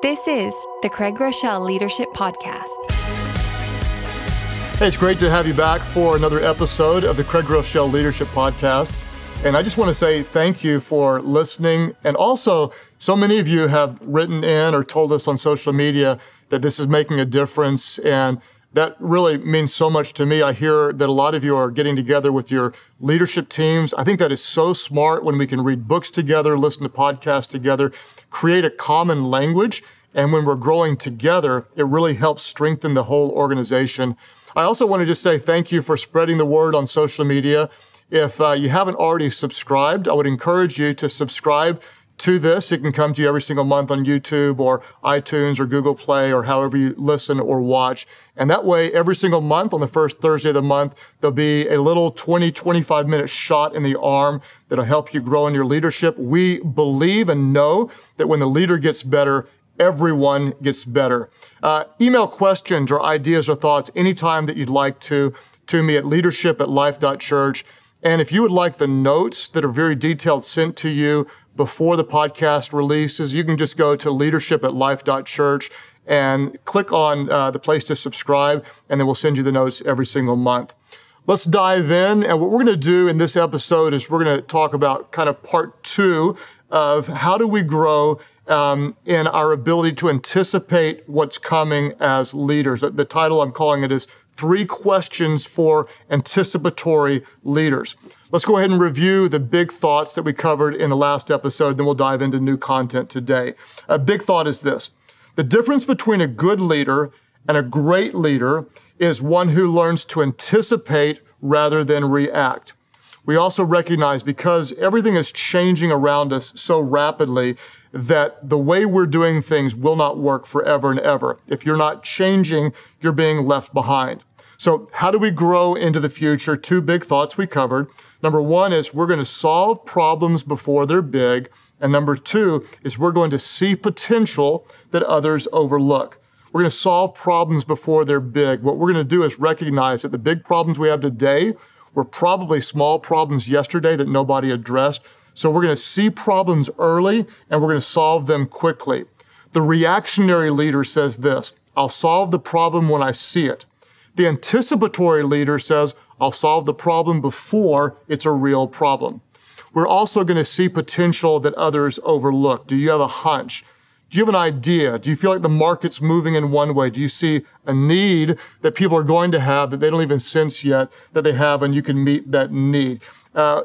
This is the Groeschel Leadership Podcast. Hey, it's great to have you back for another episode of the Groeschel Leadership Podcast. And I just want to say thank you for listening. And also, so many of you have written in or told us on social media that this is making a difference. And that really means so much to me. I hear that a lot of you are getting together with your leadership teams. I think that is so smart when we can read books together, listen to podcasts together, create a common language. And when we're growing together, it really helps strengthen the whole organization. I also want to just say thank you for spreading the word on social media. If you haven't already subscribed, I would encourage you to subscribe to this. It can come to you every single month on YouTube or iTunes or Google Play or however you listen or watch. And that way, every single month on the first Thursday of the month, there'll be a little 20, 25-minute shot in the arm that'll help you grow in your leadership. We believe and know that when the leader gets better, everyone gets better. Email questions or ideas or thoughts anytime that you'd like to me at leadership@Life.Church. And if you would like the notes that are very detailed sent to you before the podcast releases, you can just go to leadership@Life.Church and click on the place to subscribe, and then we'll send you the notes every single month. Let's dive in. And what we're going to do in this episode is we're going to talk about kind of part two of how do we grow in our ability to anticipate what's coming as leaders. The title I'm calling it is 3 Questions for Anticipatory Leaders. Let's go ahead and review the big thoughts that we covered in the last episode, then we'll dive into new content today. A big thought is this: the difference between a good leader and a great leader is one who learns to anticipate rather than react. We also recognize, because everything is changing around us so rapidly, that the way we're doing things will not work forever and ever. If you're not changing, you're being left behind. So how do we grow into the future? 2 big thoughts we covered. Number 1 is we're going to solve problems before they're big. And number 2 is we're going to see potential that others overlook. We're going to solve problems before they're big. What we're going to do is recognize that the big problems we have today were probably small problems yesterday that nobody addressed. So we're going to see problems early and we're going to solve them quickly. The reactionary leader says this: I'll solve the problem when I see it. The anticipatory leader says, I'll solve the problem before it's a real problem. We're also going to see potential that others overlook. Do you have a hunch? Do you have an idea? Do you feel like the market's moving in one way? Do you see a need that people are going to have that they don't even sense yet that they have, and you can meet that need?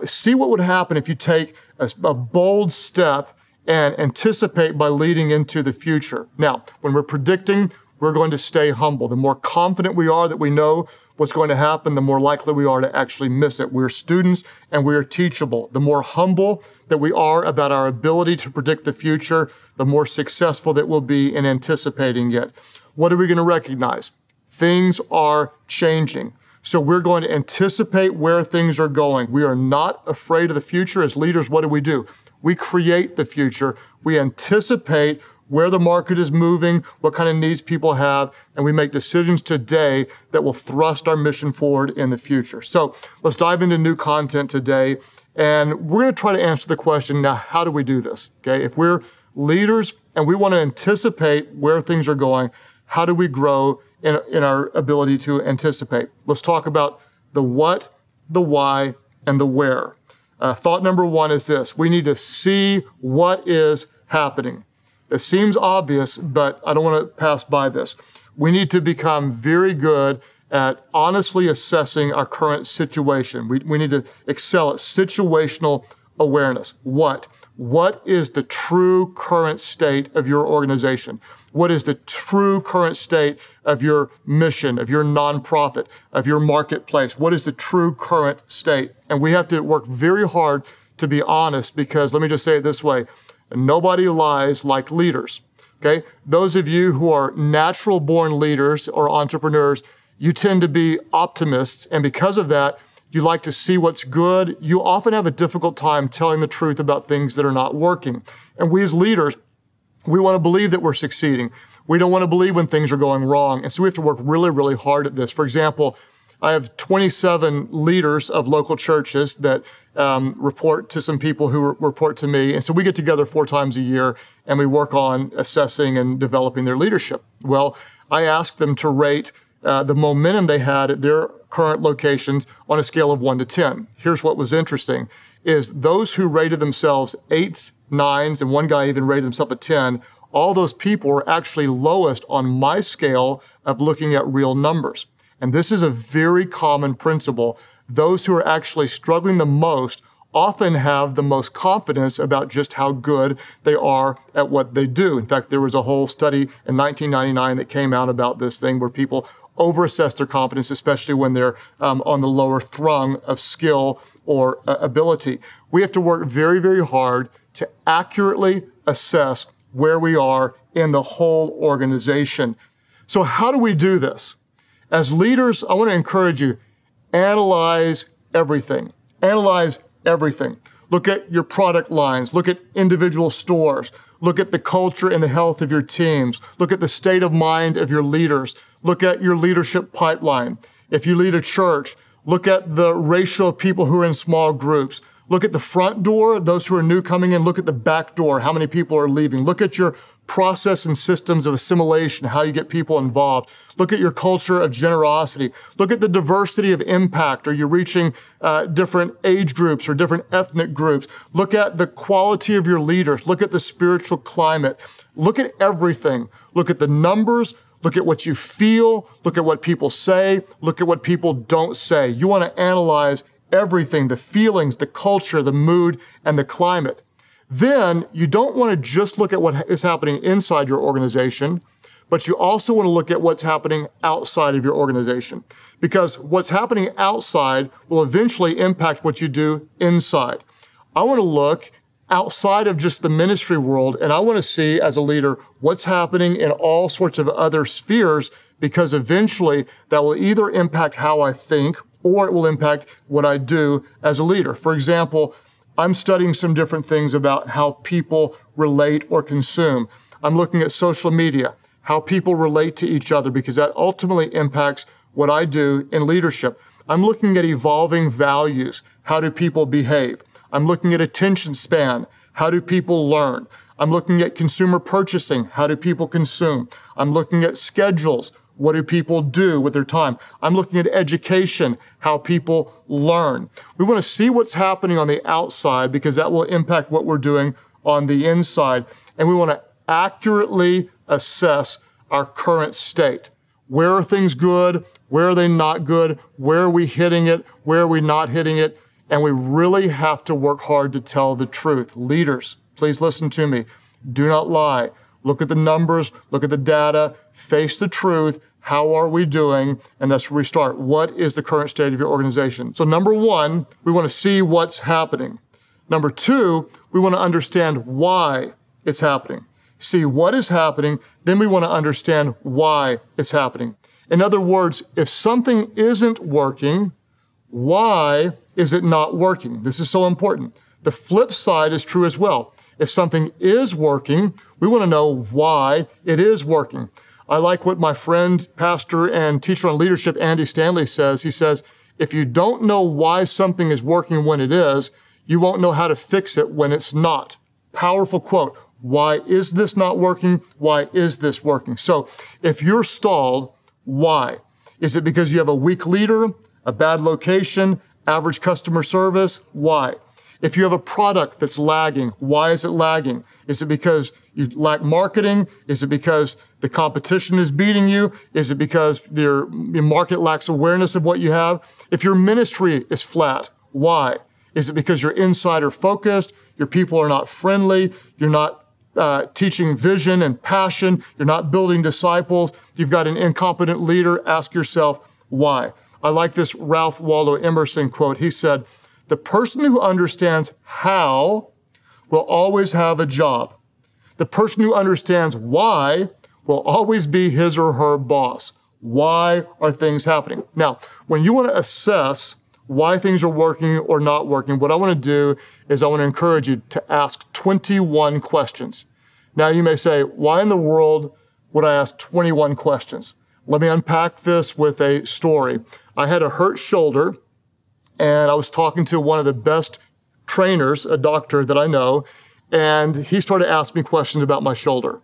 See what would happen if you take a bold step and anticipate by leading into the future. Now, when we're predicting, we're going to stay humble. The more confident we are that we know what's going to happen, the more likely we are to actually miss it. We're students and we're teachable. The more humble that we are about our ability to predict the future, the more successful that we'll be in anticipating it. What are we going to recognize? Things are changing. So we're going to anticipate where things are going. We are not afraid of the future. As leaders, what do? We create the future. We anticipate where the market is moving, what kind of needs people have, and we make decisions today that will thrust our mission forward in the future. So let's dive into new content today, and we're going to try to answer the question, now, how do we do this? Okay, if we're leaders and we want to anticipate where things are going, how do we grow in our ability to anticipate? Let's talk about the what, the why, and the where. Thought number 1 is this: we need to see what is happening. It seems obvious, but I don't want to pass by this. We need to become very good at honestly assessing our current situation. We need to excel at situational awareness. What is the true current state of your organization? What is the true current state of your mission, of your nonprofit, of your marketplace? What is the true current state? And we have to work very hard to be honest, because let me just say it this way: nobody lies like leaders, okay? Those of you who are natural-born leaders or entrepreneurs, you tend to be optimists, and because of that, you like to see what's good. You often have a difficult time telling the truth about things that are not working. And we as leaders, we want to believe that we're succeeding. We don't want to believe when things are going wrong. And so we have to work really, really hard at this. For example, I have 27 leaders of local churches that report to some people who report to me. And so we get together 4 times a year and we work on assessing and developing their leadership. Well, I ask them to rate the momentum they had at their current locations on a scale of 1 to 10. Here's what was interesting, is those who rated themselves 8s, 9s, and one guy even rated himself a 10, all those people were actually lowest on my scale of looking at real numbers. And this is a very common principle. Those who are actually struggling the most often have the most confidence about just how good they are at what they do. In fact, there was a whole study in 1999 that came out about this thing where people overassess their confidence, especially when they're on the lower rung of skill or ability. We have to work very, very hard to accurately assess where we are in the whole organization. So how do we do this? As leaders, I want to encourage you, analyze everything. Analyze everything. Look at your product lines. Look at individual stores. Look at the culture and the health of your teams. Look at the state of mind of your leaders. Look at your leadership pipeline. If you lead a church, look at the ratio of people who are in small groups. Look at the front door, those who are new coming in. Look at the back door, how many people are leaving. Look at your process and systems of assimilation, how you get people involved. Look at your culture of generosity. Look at the diversity of impact. Are you reaching different age groups or different ethnic groups? Look at the quality of your leaders. Look at the spiritual climate. Look at everything. Look at the numbers. Look at what you feel. Look at what people say. Look at what people don't say. You want to analyze everything, the feelings, the culture, the mood, and the climate. Then you don't want to just look at what is happening inside your organization, but you also want to look at what's happening outside of your organization, because what's happening outside will eventually impact what you do inside. I want to look outside of just the ministry world, and I want to see as a leader what's happening in all sorts of other spheres, because eventually that will either impact how I think or it will impact what I do as a leader. For example, I'm studying some different things about how people relate or consume. I'm looking at social media, how people relate to each other, because that ultimately impacts what I do in leadership. I'm looking at evolving values. How do people behave? I'm looking at attention span. How do people learn? I'm looking at consumer purchasing. How do people consume? I'm looking at schedules. What do people do with their time? I'm looking at education, how people learn. We want to see what's happening on the outside because that will impact what we're doing on the inside. And we want to accurately assess our current state. Where are things good? Where are they not good? Where are we hitting it? Where are we not hitting it? And we really have to work hard to tell the truth. Leaders, please listen to me. Do not lie. Look at the numbers, look at the data, face the truth. How are we doing? And that's where we start. What is the current state of your organization? So number one, we want to see what's happening. Number two, we want to understand why it's happening. See what is happening, then we want to understand why it's happening. In other words, if something isn't working, why is it not working? This is so important. The flip side is true as well. If something is working, we want to know why it is working. I like what my friend, pastor, and teacher on leadership, Andy Stanley says. He says, if you don't know why something is working when it is, you won't know how to fix it when it's not. Powerful quote. Why is this not working? Why is this working? So if you're stalled, why? Is it because you have a weak leader, a bad location, average customer service? Why? If you have a product that's lagging, why is it lagging? Is it because you lack marketing? Is it because the competition is beating you? Is it because your market lacks awareness of what you have? If your ministry is flat, why? Is it because you're insider focused? Your people are not friendly? You're not teaching vision and passion? You're not building disciples? You've got an incompetent leader? Ask yourself, why? I like this Ralph Waldo Emerson quote. He said, the person who understands how will always have a job. The person who understands why will always be his or her boss. Why are things happening? Now, when you want to assess why things are working or not working, what I want to do is I want to encourage you to ask 21 questions. Now, you may say, why in the world would I ask 21 questions? Let me unpack this with a story. I had a hurt shoulder, and I was talking to one of the best trainers, a doctor that I know, and he started asking me questions about my shoulder.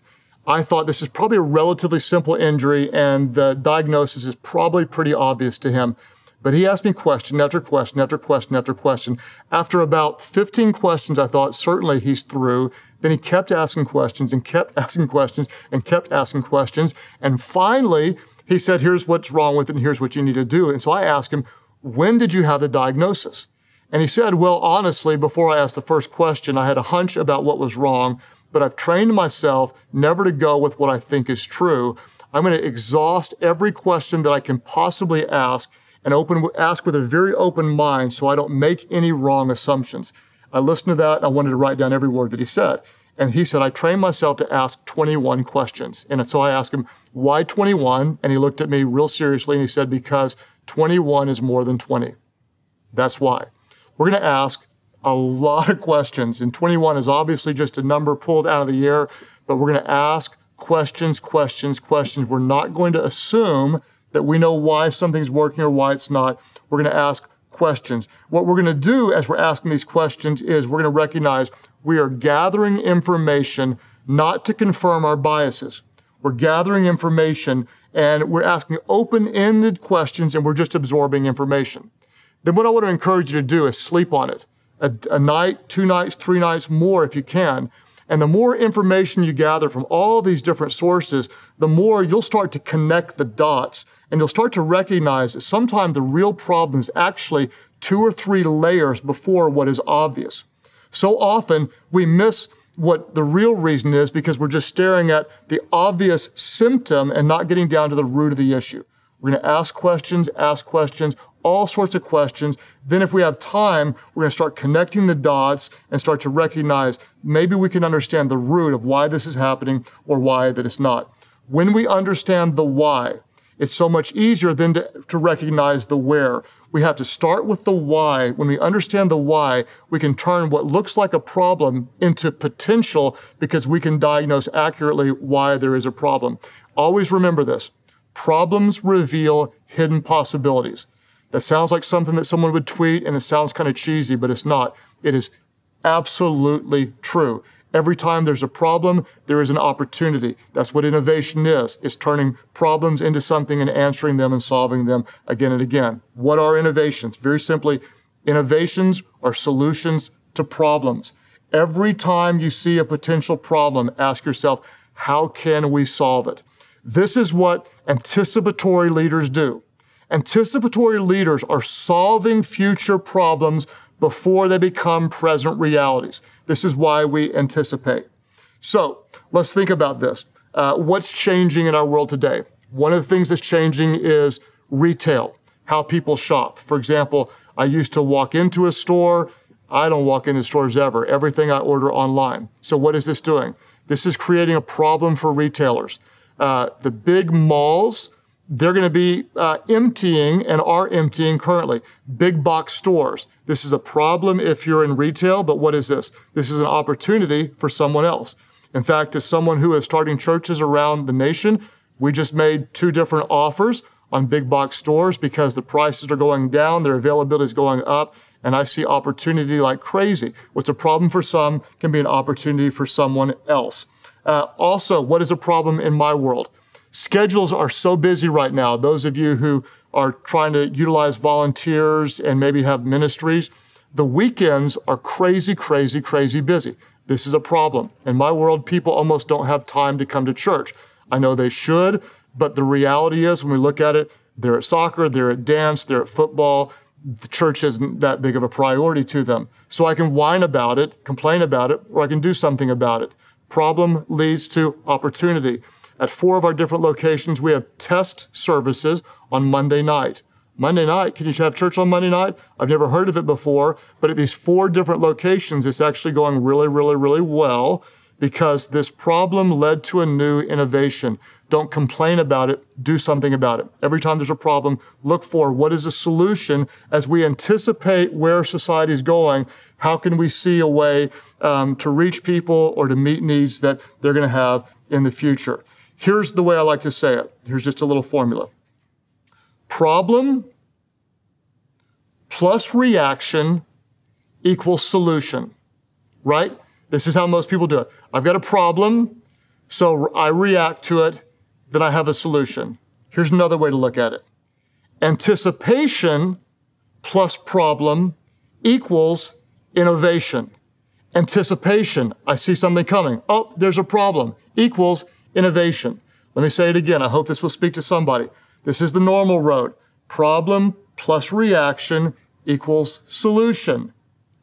I thought this is probably a relatively simple injury, and the diagnosis is probably pretty obvious to him. But he asked me question after question after question after question. After about 15 questions, I thought, certainly he's through. Then he kept asking questions and kept asking questions and kept asking questions. And finally, he said, here's what's wrong with it and here's what you need to do. And so I asked him, when did you have the diagnosis? And he said, well, honestly, before I asked the first question, I had a hunch about what was wrong, but I've trained myself never to go with what I think is true. I'm going to exhaust every question that I can possibly ask and ask with a very open mind so I don't make any wrong assumptions. I listened to that and I wanted to write down every word that he said. And he said, I trained myself to ask 21 questions. And so I asked him, why 21? And he looked at me real seriously and he said, because 21 is more than 20. That's why. We're going to ask a lot of questions. And 21 is obviously just a number pulled out of the air, but we're going to ask questions. We're not going to assume that we know why something's working or why it's not. We're going to ask questions. What we're going to do as we're asking these questions is we're going to recognize we are gathering information not to confirm our biases. We're gathering information and we're asking open-ended questions and we're just absorbing information. Then what I want to encourage you to do is sleep on it. A night, 2 nights, 3 nights, more if you can. And the more information you gather from all these different sources, the more you'll start to connect the dots and you'll start to recognize that sometimes the real problem is actually 2 or 3 layers before what is obvious. So often we miss what the real reason is because we're just staring at the obvious symptom and not getting down to the root of the issue. We're going to ask questions, all sorts of questions. Then if we have time, we're going to start connecting the dots and start to recognize maybe we can understand the root of why this is happening or why that it's not. When we understand the why, it's so much easier then to recognize the where. We have to start with the why. When we understand the why, we can turn what looks like a problem into potential because we can diagnose accurately why there is a problem. Always remember this. Problems reveal hidden possibilities. That sounds like something that someone would tweet and it sounds kind of cheesy, but it's not. It is absolutely true. Every time there's a problem, there is an opportunity. That's what innovation is. It's turning problems into something and answering them and solving them again and again. What are innovations? Very simply, innovations are solutions to problems. Every time you see a potential problem, ask yourself, how can we solve it? This is what anticipatory leaders do. Anticipatory leaders are solving future problems before they become present realities. This is why we anticipate. So let's think about this. What's changing in our world today? One of the things that's changing is retail, how people shop. For example, I used to walk into a store. I don't walk into stores ever. Everything I order online. So what is this doing? This is creating a problem for retailers. The big malls, they're going to be emptying and are emptying currently. Big box stores. This is a problem if you're in retail, but what is this? This is an opportunity for someone else. In fact, as someone who is starting churches around the nation, we just made 2 different offers on big box stores because the prices are going down, their availability is going up, and I see opportunity like crazy. What's a problem for some can be an opportunity for someone else. Also, what is a problem in my world? Schedules are so busy right now. Those of you who are trying to utilize volunteers and maybe have ministries, the weekends are crazy busy. This is a problem. In my world, people almost don't have time to come to church. I know they should, but the reality is when we look at it, they're at soccer, they're at dance, they're at football. The church isn't that big of a priority to them. So I can whine about it, complain about it, or I can do something about it. Problem leads to opportunity. At 4 of our different locations, we have test services on Monday night. Monday night, can you have church on Monday night? I've never heard of it before, but at these 4 different locations, it's actually going really well because this problem led to a new innovation. Don't complain about it, do something about it. Every time there's a problem, look for what is the solution as we anticipate where society is going. How can we see a way to reach people or to meet needs that they're going to have in the future? Here's the way I like to say it. Here's just a little formula. Problem plus reaction equals solution, right? This is how most people do it. I've got a problem, so I react to it, then I have a solution. Here's another way to look at it. Anticipation plus problem equals innovation. Anticipation, I see something coming. Oh, there's a problem, equals innovation. Let me say it again. I hope this will speak to somebody. This is the normal road. Problem plus reaction equals solution.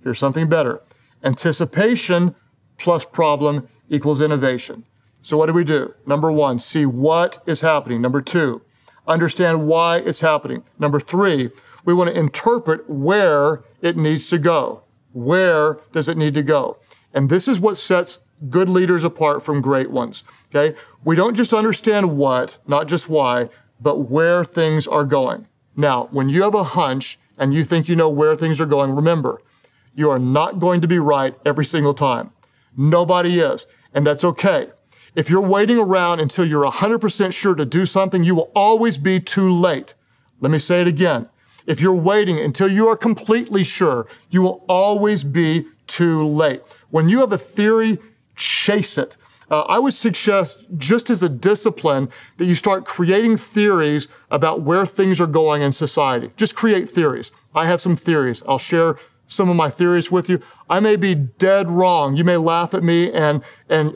Here's something better. Anticipation plus problem equals innovation. So what do we do? Number one, see what is happening. Number two, understand why it's happening. Number three, we want to interpret where it needs to go. Where does it need to go? And this is what sets good leaders apart from great ones, okay? We don't just understand what, not just why, but where things are going. Now, when you have a hunch and you think you know where things are going, remember, you are not going to be right every single time. Nobody is, and that's okay. If you're waiting around until you're 100% sure to do something, you will always be too late. Let me say it again. If you're waiting until you are completely sure, you will always be too late. When you have a theory, chase it. I would suggest, just as a discipline, that you start creating theories about where things are going in society. Just create theories. I have some theories. I'll share some of my theories with you. I may be dead wrong. You may laugh at me and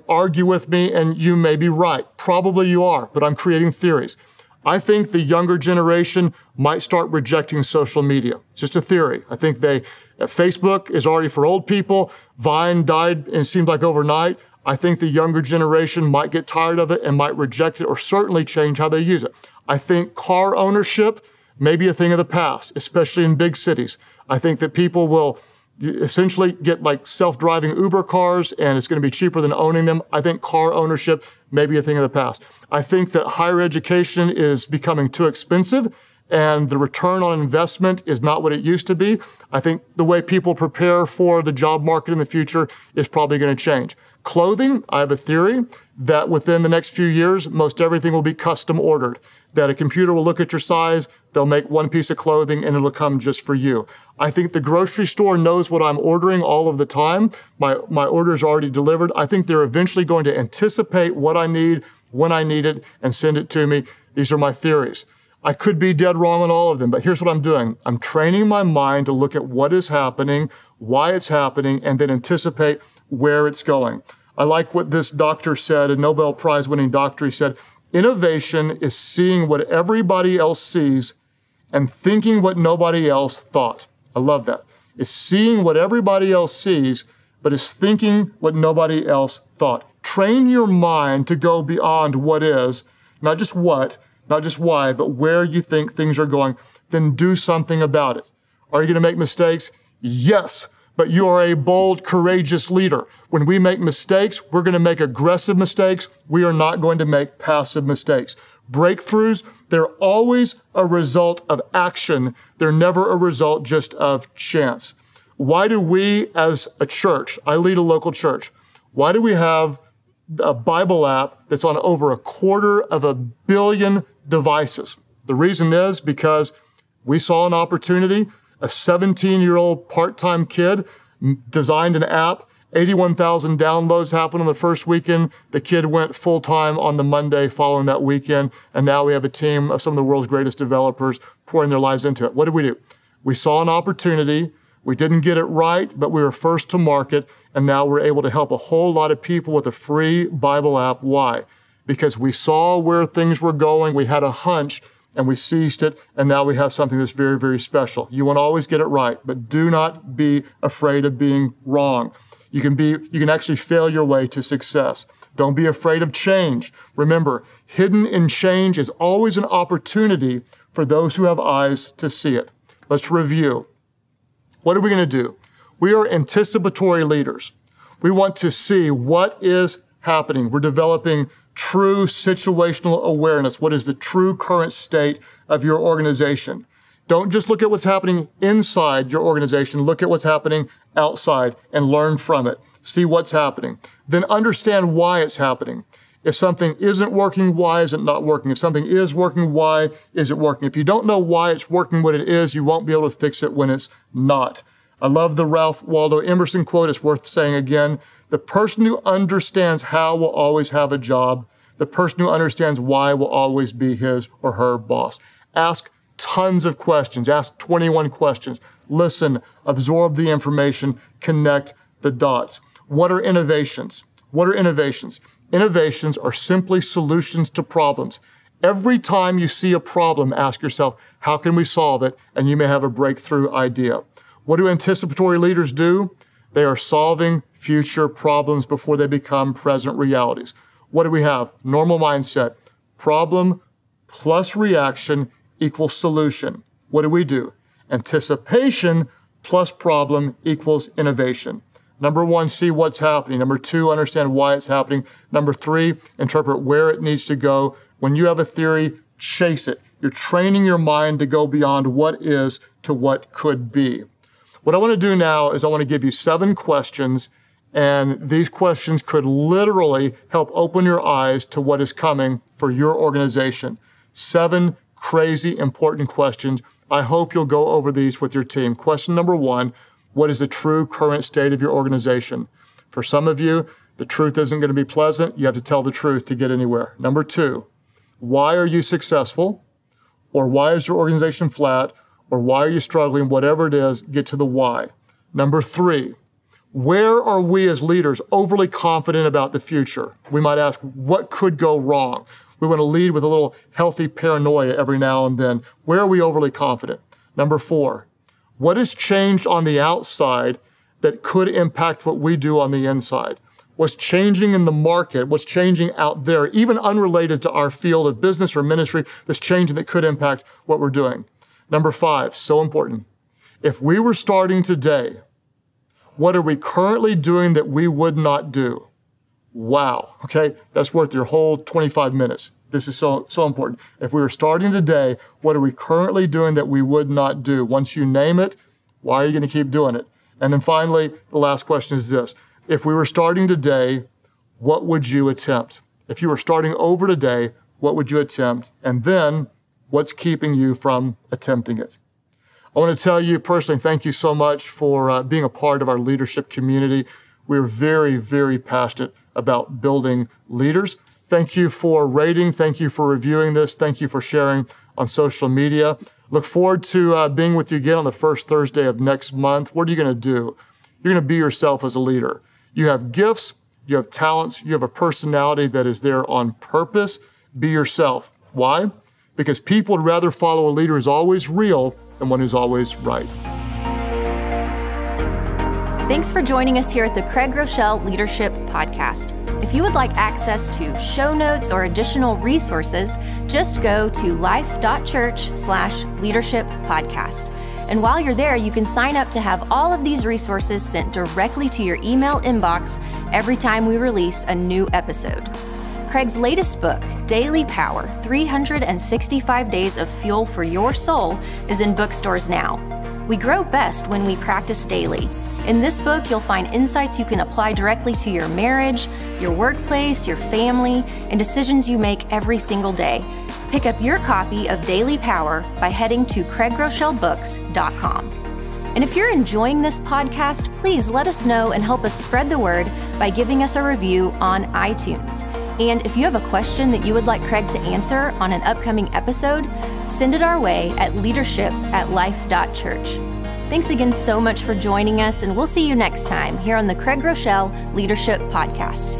argue with me, and you may be right. Probably you are, but I'm creating theories. I think the younger generation might start rejecting social media. It's just a theory. I think Facebook is already for old people. Vine died, and it seemed like overnight. I think the younger generation might get tired of it and might reject it, or certainly change how they use it. I think car ownership may be a thing of the past, especially in big cities. I think that people will essentially get like self-driving Uber cars, and it's going to be cheaper than owning them. I think car ownership may be a thing of the past. I think that higher education is becoming too expensive, and the return on investment is not what it used to be. I think the way people prepare for the job market in the future is probably going to change. Clothing, I have a theory that within the next few years, most everything will be custom ordered. That a computer will look at your size, they'll make one piece of clothing, and it'll come just for you. I think the grocery store knows what I'm ordering all of the time. My order is already delivered. I think they're eventually going to anticipate what I need, when I need it, and send it to me. These are my theories. I could be dead wrong on all of them, but here's what I'm doing. I'm training my mind to look at what is happening, why it's happening, and then anticipate where it's going. I like what this doctor said, a Nobel Prize winning doctor. He said, innovation is seeing what everybody else sees and thinking what nobody else thought. I love that. It's seeing what everybody else sees, but it's thinking what nobody else thought. Train your mind to go beyond what is, not just what, not just why, but where you think things are going. Then do something about it. Are you going to make mistakes? Yes. But you are a bold, courageous leader. When we make mistakes, we're going to make aggressive mistakes. We are not going to make passive mistakes. Breakthroughs, they're always a result of action. They're never a result just of chance. Why do we, as a church, I lead a local church, why do we have a Bible app that's on over 250 million devices? The reason is because we saw an opportunity. A 17-year-old part-time kid designed an app. 81,000 downloads happened on the first weekend. The kid went full-time on the Monday following that weekend, and now we have a team of some of the world's greatest developers pouring their lives into it. What did we do? We saw an opportunity. We didn't get it right, but we were first to market, and now we're able to help a whole lot of people with a free Bible app. Why? Because we saw where things were going. We had a hunch, and we seized it, and now we have something that's very, very special. You won't always get it right, but do not be afraid of being wrong. You can actually fail your way to success. Don't be afraid of change. Remember, hidden in change is always an opportunity for those who have eyes to see it. Let's review. What are we going to do? We are anticipatory leaders. We want to see what is happening. We're developing true situational awareness. What is the true current state of your organization? Don't just look at what's happening inside your organization. Look at what's happening outside and learn from it. See what's happening. Then understand why it's happening. If something isn't working, why is it not working? If something is working, why is it working? If you don't know why it's working what it is, you won't be able to fix it when it's not. I love the Ralph Waldo Emerson quote. It's worth saying again. The person who understands how will always have a job. The person who understands why will always be his or her boss. Ask tons of questions. Ask 21 questions. Listen, absorb the information, connect the dots. What are innovations? What are innovations? Innovations are simply solutions to problems. Every time you see a problem, ask yourself, how can we solve it? And you may have a breakthrough idea. What do anticipatory leaders do? They are solving future problems before they become present realities. What do we have? Normal mindset. Problem plus reaction equals solution. What do? Anticipation plus problem equals innovation. Number 1, see what's happening. Number 2, understand why it's happening. Number 3, interpret where it needs to go. When you have a theory, chase it. You're training your mind to go beyond what is to what could be. What I want to do now is I want to give you 7 questions, and these questions could literally help open your eyes to what is coming for your organization. 7 crazy important questions. I hope you'll go over these with your team. Question number 1, what is the true current state of your organization? For some of you, the truth isn't going to be pleasant. You have to tell the truth to get anywhere. Number 2, why are you successful? Or why is your organization flat? Or why are you struggling? Whatever it is, get to the why. Number 3, where are we as leaders overly confident about the future? We might ask, what could go wrong? We want to lead with a little healthy paranoia every now and then. Where are we overly confident? Number 4, what has changed on the outside that could impact what we do on the inside? What's changing in the market? What's changing out there, even unrelated to our field of business or ministry, that's changing that could impact what we're doing? Number 5, so important. If we were starting today, what are we currently doing that we would not do? Wow, okay? That's worth your whole 25 minutes. This is so important. If we were starting today, what are we currently doing that we would not do? Once you name it, why are you going to keep doing it? And then finally, the last question is this. If we were starting today, what would you attempt? If you were starting over today, what would you attempt? And then, what's keeping you from attempting it? I want to tell you personally, thank you so much for being a part of our leadership community. We're very, very passionate about building leaders. Thank you for rating. Thank you for reviewing this. Thank you for sharing on social media. Look forward to being with you again on the first Thursday of next month. What are you going to do? You're going to be yourself as a leader. You have gifts, you have talents, you have a personality that is there on purpose. Be yourself. Why? Because people would rather follow a leader who's always real than one who's always right. Thanks for joining us here at the Craig Groeschel Leadership Podcast. If you would like access to show notes or additional resources, just go to Life.Church/leadership podcast. And while you're there, you can sign up to have all of these resources sent directly to your email inbox every time we release a new episode. Craig's latest book, Daily Power, 365 Days of Fuel for Your Soul, is in bookstores now. We grow best when we practice daily. In this book, you'll find insights you can apply directly to your marriage, your workplace, your family, and decisions you make every single day. Pick up your copy of Daily Power by heading to CraigGroeschelBooks.com. And if you're enjoying this podcast, please let us know and help us spread the word by giving us a review on iTunes. And if you have a question that you would like Craig to answer on an upcoming episode, send it our way at leadership@life.church. Thanks again so much for joining us, and we'll see you next time here on the Craig Groeschel Leadership Podcast.